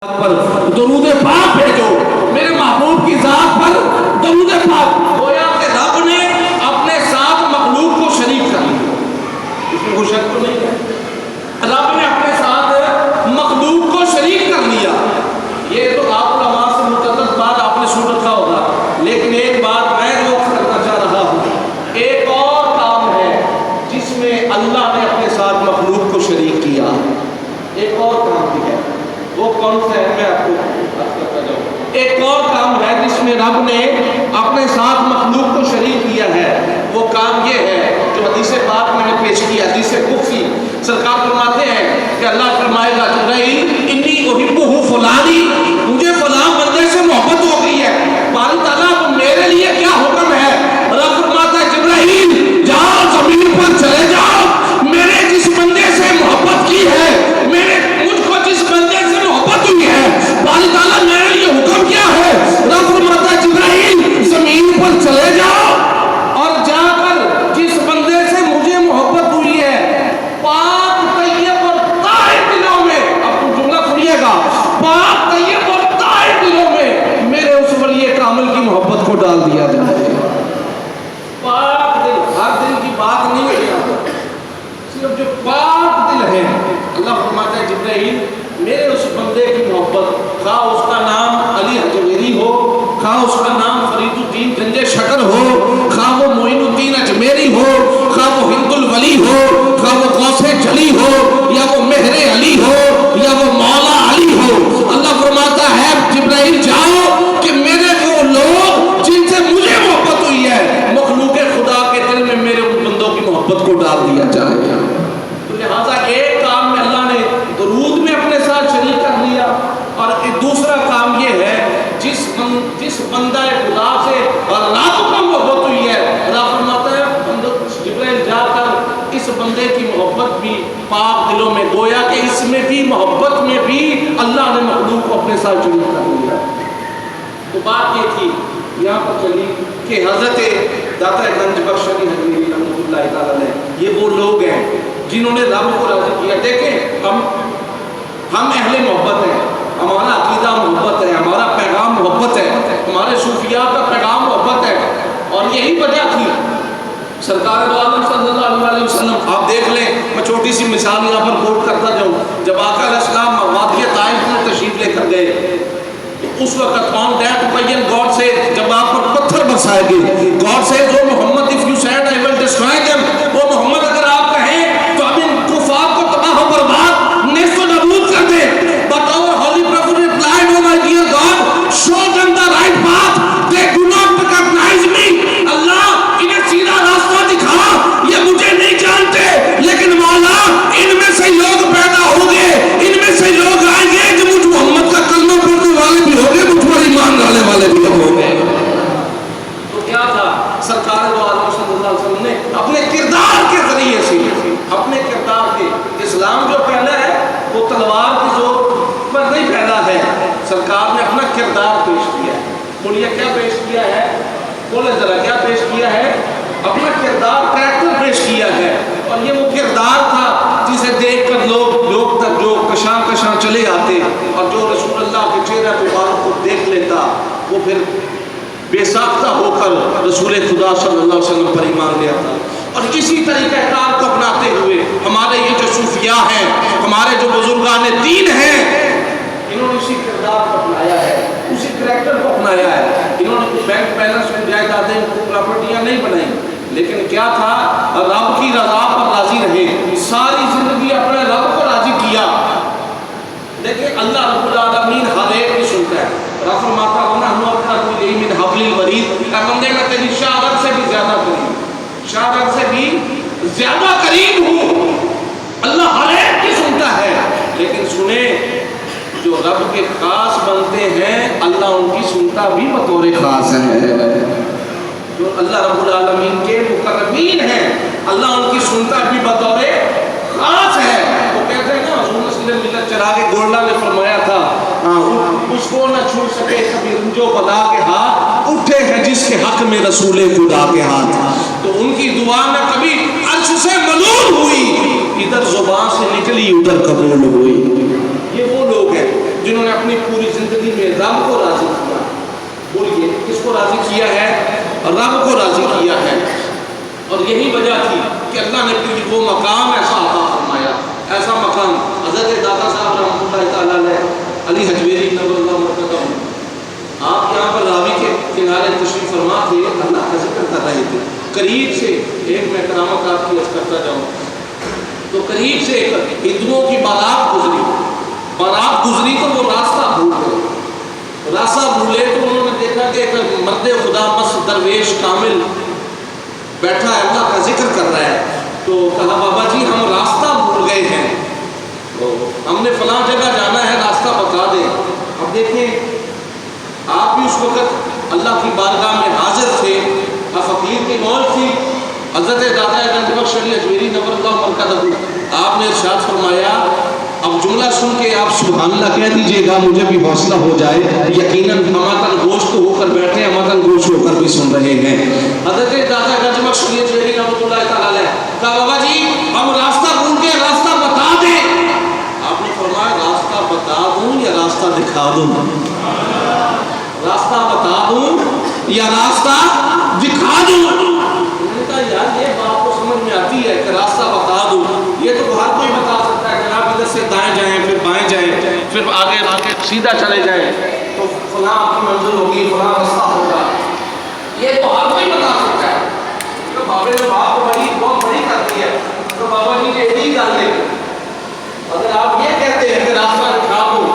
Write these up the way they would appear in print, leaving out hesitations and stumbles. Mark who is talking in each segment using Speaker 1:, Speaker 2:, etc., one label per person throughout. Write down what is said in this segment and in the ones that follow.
Speaker 1: پر درود پاک بھیجو، میرے محبوب کی ذات پر درود پاک۔ گویا کہ رب نے اپنے ساتھ مخلوق کو شریک کر لیا، اس میں کوئی شک تو نہیں ہے۔ رب نے اپنے ساتھ مخلوق کو شریک کر لیا۔ یہ تو آپ علماء سے متعدد بات آپ نے سن رکھا ہوگا، لیکن ایک بات میں جو کرنا چاہ رہا ہوں، ایک اور کام ہے جس میں اللہ نے اپنے ساتھ مخلوق کو شریک کیا، ایک اور کام بھی ہے۔ وہ کون سا ہے میں آپ کو بات کرتا جاؤں۔ ایک اور کام ہے جس میں رب نے اپنے ساتھ مخلوق کو شریک کیا ہے، وہ کام یہ ہے جو حدیث پاک میں نے پیش کیا، حدیث قدسی۔ سرکار فرماتے ہیں کہ اللہ فرمائے گا جبرائیل انی احبہ فلانی، مجھے فلاں بندے سے محبت ہو گئی ہے، باری تعالیٰ میرے لیے کیا حکم ہے؟ رب فرماتا ہے جبرائیل جاؤ زمین پر چلے جاؤ، میرے جس بندے سے محبت کی ہے، مجھ کو جس بندے سے محبت ہوئی ہے، باری تعالیٰ میرے لیے حکم کیا ہے؟ رب فرماتا ہے جبرائیل زمین پر چلے جاؤ اور جا کر جس بندے سے مجھے محبت ہوئی ہے، پاک طیب اور طاہر دلوں میں، اب تم جملہ سنیے گا، پاک طیب اور طاہر دلوں میں میرے اس ولی کامل کی محبت کو ڈال دیا جائے۔ پاک دل، ہر دل کی بات نہیں ہے یہاں پر، صرف جو پاک دل ہے۔ اللہ فرماتا ہے جبرائیل میرے اس بندے کی محبت، خواہ اس کا نام علی حجویری ہو، خواہ اس کا نام فرید الدین گنج شکر ہو، خواہ وہ معین الدین اجمیری ہو، خواہ وہ ہند الولی ہو، خواہ وہ غوث جلی ہو، یا وہ مہر علی ہو، یا وہ مولا علی ہو، اللہ فرماتا ہے جبرائیل جاؤ کہ میرے وہ لوگ جن سے مجھے محبت ہوئی ہے، مخلوق خدا کے دل میں میرے ان بندوں کی محبت کو ڈال دیا جائے۔ تو لہٰذا ایک کام میں اللہ نے درود میں اپنے ساتھ شریک کر لیا، اور ایک دوسرا کام یہ ہے جس بندہ خدا سے اور رب کو محبت ہوئی ہے، اللہ فرماتا ہے جبرائیل جا کر اس بندے کی محبت بھی پاک دلوں میں، گویا کہ اس میں بھی محبت میں بھی اللہ نے مخلوق کو اپنے ساتھ شریک کر لیا۔ تو بات یہ تھی یہاں پر چلی کہ حضرت داتا گنج بخش علی حجویری رحمۃ اللہ تعالیٰ علیہ یہ وہ لوگ ہیں جنہوں نے رب کو راضی کیا۔ دیکھیں ہم اہل محبت ہیں، ہمارا عقیدہ محبت ہے، ہمارا پیغام محبت ہے، ہمارے صوفیاء کا پیغام محبت ہے، اور یہی وجہ تھی سرکار دو عالم صلی اللہ علیہ وسلم۔ آپ دیکھ لیں، میں چھوٹی سی مثال یہاں پر کوٹ کرتا جاؤں، جب آقا علیہ السلام وادی طائف میں تشریف لے کر گئے، اس وقت آن دیٹ اوکیزن گاڈ سے جب آپ پر پتھر برسائے گئے، گاڈ سے جو Muhammad if you said I will destroy them, وہ محمد اگر آپ کہیں تو اب ان کفار کو تباہ و برباد نیست و نابود کر دے، but our holy prophet replied, oh my dear God, show them the right path, they do not recognize me, اللہ انہیں سیدھا راستہ دکھا، یہ مجھے نہیں جانتے، لیکن مولا ان میں سے لوگ پیدا ہوں گے، ان میں سے لوگ آئیں گے جو مجھ محمد کا کلمہ پڑھنے والے بھی ہوں گے، مجھ پر ایمان ڈالنے والے بھی ہوں گے۔ تو کیا تھا سرکار دو عالم صلی اللہ علیہ وسلم نے اپنے کردار کے ذریعے سے، اپنے کردار کے، اسلام جو پہلا ہے وہ تلوار کی زور پر نہیں پھیلا ہے، سرکار نے اپنا کردار پیش کیا ہے۔ بولیے کیا پیش کیا ہے؟ بولے ذرا کیا پیش کیا ہے؟ اپنا کردار، کریکٹر پیش کیا ہے، اور یہ وہ کردار تھا جسے دیکھ کر لوگ تک جو کشاں کشاں چلے آتے، اور جو رسول اللہ کے چہرہ مبارک کو دیکھ لیتا وہ پھر بے ساختہ ہو کر رسول خدا صلی اللہ علیہ وسلم پر ایمان لے آتا۔ اور اسی طریقہ کار کو اپناتے ہوئے ہمارے یہ جو صوفیاء ہیں، ہمارے جو بزرگان دین ہیں، انہوں نے اسی کردار کو اپنایا ہے، اسی کریکٹر کو اپنایا ہے۔ انہوں نے کوئی بینک بیلنس میں جائیدادیں، پراپرٹیاں نہیں بنائیں، لیکن کیا تھا؟ رب کی رضا پر راضی رہے، ساری زندگی اپنے رب کو راضی کیا۔ دیکھیں اللہ رب العالمین ہر ایک کی سنتا ہے۔ رب فرماتا ہے نحن اقرب الیہ من حبل الورید، اے بندے میں تیری شہادت سے بھی زیادہ قریب، شہادت سے بھی زیادہ قریب ہوں۔ اللہ ہر ایک کی سنتا ہے، لیکن سنیں جو رب کے خاص بنتے ہیں اللہ ان کی سنتا بھی بطور خاص ہے۔ جو اللہ رب العالمین کے مقربین ہیں اللہ ان کی سنتا بھی بطور خاص ہے۔ وہ کہتے ہیں نا حضور صلی اللہ علیہ وسلم چراغ گولڈا نے فرمایا تھا اس کو نہ چھوڑ سکے کبھی رنجو بدا کے ہاتھ، اٹھے ہیں جس کے حق میں رسول خدا کے ہاتھ۔ تو ان کی دعا نہ کبھی عرش سے ملول ہوئی، ادھر زبان سے نکلی ادھر قبول ہوئی۔ یہ وہ لوگ ہیں جنہوں نے اپنی پوری زندگی میں رب کو راضی کیا. بولیے کس کو راضی کیا ہے؟ رب کو راضی کیا ہے. اور یہی وجہ تھی کہ اللہ نے پھر وہ مقام ایسا عطا فرمایا, ایسا مقام. حضرت دادا صاحب رحمۃ اللہ تعالیٰ علیہ علی حجویری نور اللہ مرتضیٰ, آپ یہاں پر راوی کے کنارے تشریف فرما تھے, اللہ کا ذکر کر رہے تھے. قریب سے ایک میں کرامت آپ کی عرض کرتا جاؤں تو قریب سے ایک ہندوؤں کی بارات گزری تو وہ راستہ بھول گئے. راستہ بھولے تو انہوں نے دیکھا کہ ایک مرد خدا بس درویش کامل بیٹھا ہے, اللہ کا ذکر کر رہا ہے. تو کہا بابا جی ہم راستہ بھول گئے ہیں, تو ہم نے فلاں جگہ جانا ہے, راستہ بتا دیں. اب دیکھیں آپ بھی اس وقت اللہ کی بارگاہ میں حاضر تھے, فقیر کی موج تھی. حضرت دادا گنج بخش علی حجویری نور اللہ مرکزہ, آپ نے ارشاد فرمایا اب جملہ سن کے آپ سبحان اللہ کہہ دیجئے گا, مجھے بھی حوصلہ ہو جائے. یقیناً ہماتن گوشت ہو کر بیٹھے, ہماتن گوشت ہو کر بھی سن رہے ہیں. حضرت دادا گنج بخش علی حجویری نور اللہ تعالیٰ علیہ کہا بابا جی ہم راستہ بھول کے, راستہ بتا دیں. آپ نے فرمایا راستہ بتا دوں یا راستہ دکھا دوں؟ راستہ بتا دوں یا راستہ دکھا دوں؟ انہوں نے کہا یار یہ بات کو سمجھ میں آتی ہے کہ راستہ بتا دوں, یہ تو ہر کوئی بتا سکتا ہے کہ آپ ادھر سے دائیں جائیں پھر بائیں جائیں پھر آگے سیدھا چلے جائیں تو فلاں آپ کی منزل ہوگی, فلاں راستہ ہوگا, یہ تو ہر کوئی بتا سکتا ہے. تو بابے نے بات بہت بڑی کرتی ہے. تو بابا جی نے یہی گل ہے, اگر آپ یہ کہتے ہیں کہ راستہ دکھا دوں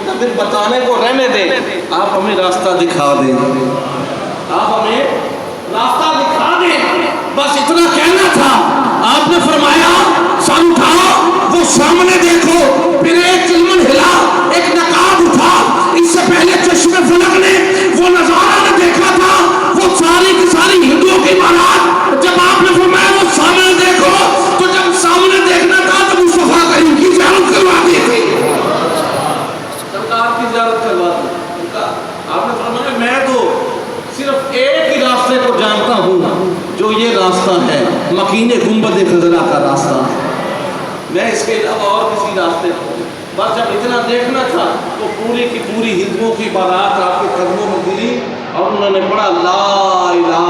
Speaker 1: تو پھر بتانے کو رہنے دیں, آپ ہمیں راستہ دکھا دیں, آپ ہمیں راستہ دکھا دیں, بس اتنا کہنا تھا. آپ نے فرمایا سر اٹھاؤ, وہ سامنے دیکھو, پھر ایک چلمن ہلا, ایک نقاب اٹھا. اس سے پہلے چشم فلک نے وہ نظارہ نہ دیکھا تھا, وہ ساری کی ساری ہندوؤں کی بارات. جب آپ نے فرمایا وہ سامنے دیکھو, تو جب سامنے دیکھنا تھا تو مصطفیٰ کریم کی زیارت کروا دی تھی, سرکار کی زیارت کروا دی. آپ نے فرمایا میں تو صرف ایک ہی راستے کو جانتا ہوں جو یہ راستہ ہے, مکین گنبد خضرا کا راستہ. میں اس کے علاوہ اور کسی راستے کو, بس جب اتنا دیکھنا تھا تو پوری کی پوری ہندوؤں کی بارات آپ کے قدموں میں گری اور انہوں نے پڑھا لا الہ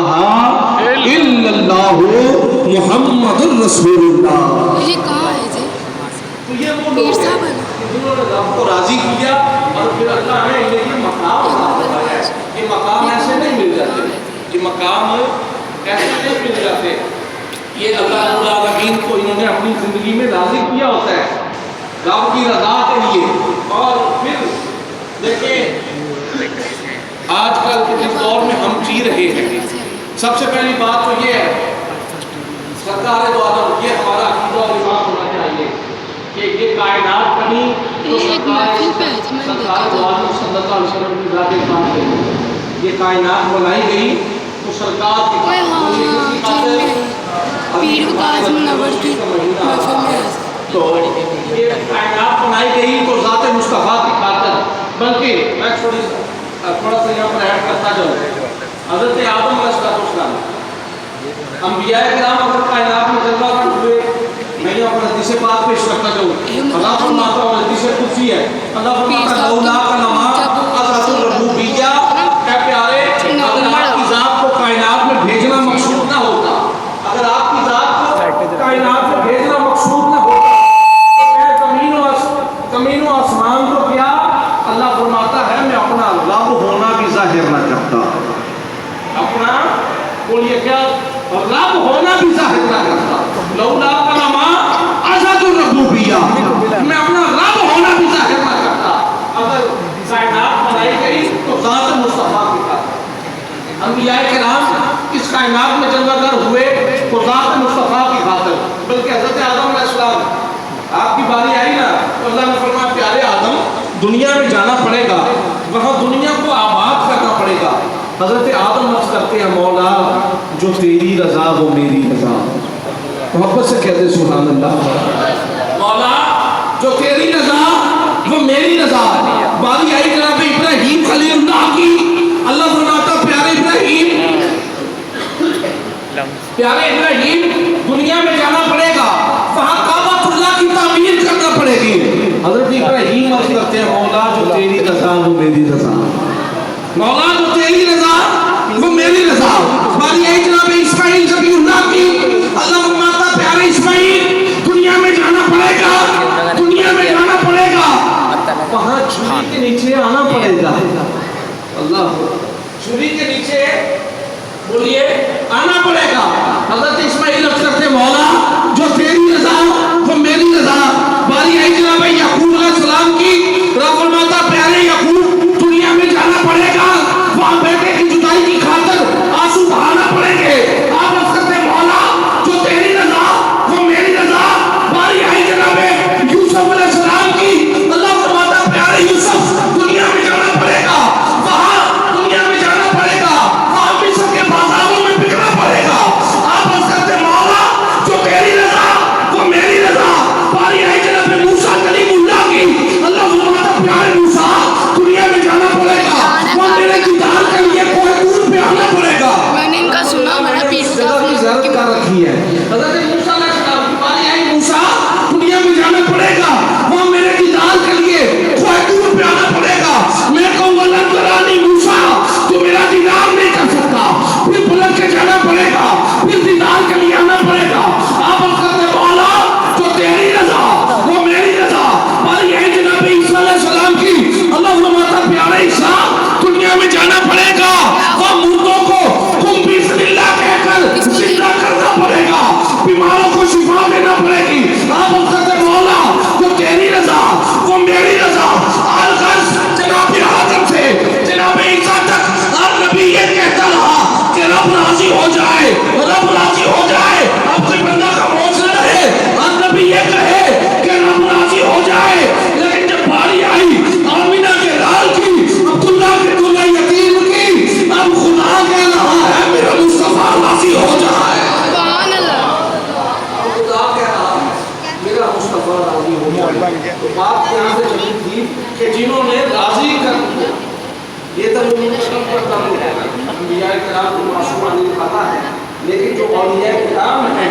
Speaker 1: الا اللہ محمد الرسول اللہ.
Speaker 2: یہ کہاں ہے جی؟
Speaker 1: تو یہ وہ لوگ ہیں جنہوں نے رب کو راضی کیا اور پھر اللہ نے انہیں یہ مقام عطا فرمایا. یہ مقام ایسے نہیں مل جاتے, یہ مقام ایسے نہیں مل جاتے. یہ اللہ رب العالمین کو انہوں نے اپنی زندگی میں راضی کیا ہوتا ہے رب کی رضا کے لیے. اور پھر دیکھیں آج کل کے جس دور میں ہم جی رہے ہیں, سب سے پہلی بات تو یہ ہے سرکار دو عالم, یہ ہمارا عقیدہ اور ایمان ہونا چاہیے کہ یہ کائنات بنی تو سرکار دو عالم صلی اللہ علیہ وسلم کی ذات پاک ہے. یہ کائنات بنائی گئی تو سرکار کی تو یہ کائنات بنائی گئی تو ذات مصطفیٰ کی خاطر. بلکہ میں تھوڑا سا یہاں پر ایڈ کرتا جاؤں, حضرت آدم علیہ السلام انبیاء کرام اگر کائنات میں جلوہ ہوئے, میں یہاں پر حدیث پاک پیش کرتا جاؤں. اللہ فرماتا ہے, حدیث قدسی ہے, اللہ فرماتا ہے لولا کلمہ اذات الربوبیہ, اے پیارے اگر آپ کی ذات کو کائنات میں بھیجنا مقصود نہ ہوتا, اگر آپ کی ذات کو کائنات میں بھیجنا مقصود نہ ہوتا زمین و آسمان کو کیا, اللہ فرماتا ہے میں اپنا رب ہونا بھی ظاہر نہ کرتا, اپنا بولیے کیا رب ہونا بھی ظاہر نہ کرتا. لولا کلمہ اذات الربوبیہ, میں اپنا رب ہونا بھی ظاہر نہ کرتا. اگر کائنات بنائی گئی تو ذات مصطفیٰ کی خاطر, انبیاء کرام اس کائنات میں جلوہ گر ہوئے تو ذات مصطفیٰ کی خاطر. بلکہ حضرت آدم علیہ السلام آپ کی باری آئی نا تو اللہ نے فرمایا پیارے آدم دنیا میں جانا پڑے گا, وہاں دنیا کو آباد کرنا پڑے گا. حضرت آدم عرض کرتے ہیں مولا جو تیری رضا وہ میری رضا. محبت سے کہتے سبحان اللہ. مولا جو تیری رضا وہ میری رضا. باری آئی جناب ابراہیم خلیل اللہ کی, اللہ فرماتا پیارے ابراہیم دنیا میں جانا پڑے گا, وہاں کعبۃ اللہ کی تعمیر کرنا پڑے گی. حضرت ابراہیم عرض کرتے ہیں مولا جو رضا وہ میری رضا، مولا جو تیری رضا وہ میری رضا۔ باری ہے جناب اسماعیل ذبیح اللہ کی، اللہ فرماتا پیارے اسماعیل دنیا میں جانا پڑے گا، دنیا میں جانا پڑے گا، وہاں چھری کے نیچے آنا پڑے گا۔ اللہ چھری کے نیچے بولیے آنا پڑے گا۔ حضرت اسماعیل عرض کرتے مولا جو تیری رضا وہ میری رضا۔ باری آئی جناب یعقوب علیہ السلام کی، رب فرماتا پیارے یعقوب دنیا میں جانا پڑے گا، وہاں بیٹے کی جدائی کی خاطر آنسو بہانا پڑیں گے۔ آپ عرض کرتے مولا جو تیری رضا وہ میری رضا۔ باری آئی جناب یوسف علیہ السلام کی، اللہ فرماتا پیارے یوسف دنیا میں جانا پڑے گا، وہاں دنیا میں جانا پڑے گا، وہاں مصر کے بازاروں میں بکنا پڑے گا۔ آپ عرض کرتے مولا جو تیری رضا وہ میری رضا۔ باری آئی جناب موسیٰ کلیم اللہ کی، اللہ فرماتا پیارے موسیٰ دنیا میں جانا پڑے گا، وہ میرے دیدار کے لیے کوہ طور پہ آنا پڑے گا۔
Speaker 2: میں نے ان کا سنا، میں نے پیٹ
Speaker 1: جگہ کی زیارت کر رکھی ہے۔ حضرت موسیٰ علیہ السلام کی باری آئی موسیٰ دنیا میں جانا پڑے گا، وہاں میرے دیدار کے لیے کوہ طور پہ آنا پڑے گا۔ میں کہوں اللہ ترانی موسیٰ تو میرا دیدار نہیں کر سکتا، پھر بلند کے جانا پڑے گا، پھر دیدار کے لیے آنا پڑے گا۔ آپ عرض کرتے مولا جو تیری رضا وہ میری رضا۔ باری آئی جناب عیسیٰ علیہ السلام کی، اللہ فرماتا پیارے عیسیٰ دنیا میں جانا پڑے گا، وہ مردوں کو تم بسم اللہ کہہ کر زندہ کرنا پڑے گا، بیماروں کو شفا دینا پڑے گی۔ آپ عرض کرتے مولا جو تیری رضا وہ میری رضا۔ آلغاز جناب آدم سے جناب عیسیٰ تک ہر نبی یہ کہتا رہا کہ رب راضی ہو جائے، رب راضی ہو جائے، اب کوئی بندہ خاموش نہ رہے، ہر نبی یہ کہے کہ رب راضی ہو جائے۔ لیکن جب باری آئی آمینہ کے لال کی، عبداللہ کے دلہ یتیم کی، اب خدا کہہ رہا ہے میرا مصطفیٰ راضی ہو جائے۔
Speaker 2: سبحان اللہ۔
Speaker 1: خدا کہہ رہا ہے میرا مصطفیٰ راضی ہو جائے۔ تو بات یہاں سے چلی تھی کہ جنہوں نے راضی کر دیا، یہ تو پر دم ہے، انبیاء کرام کو معصوم نہیں کھاتا ہے، لیکن جو اولیاء کرام ہیں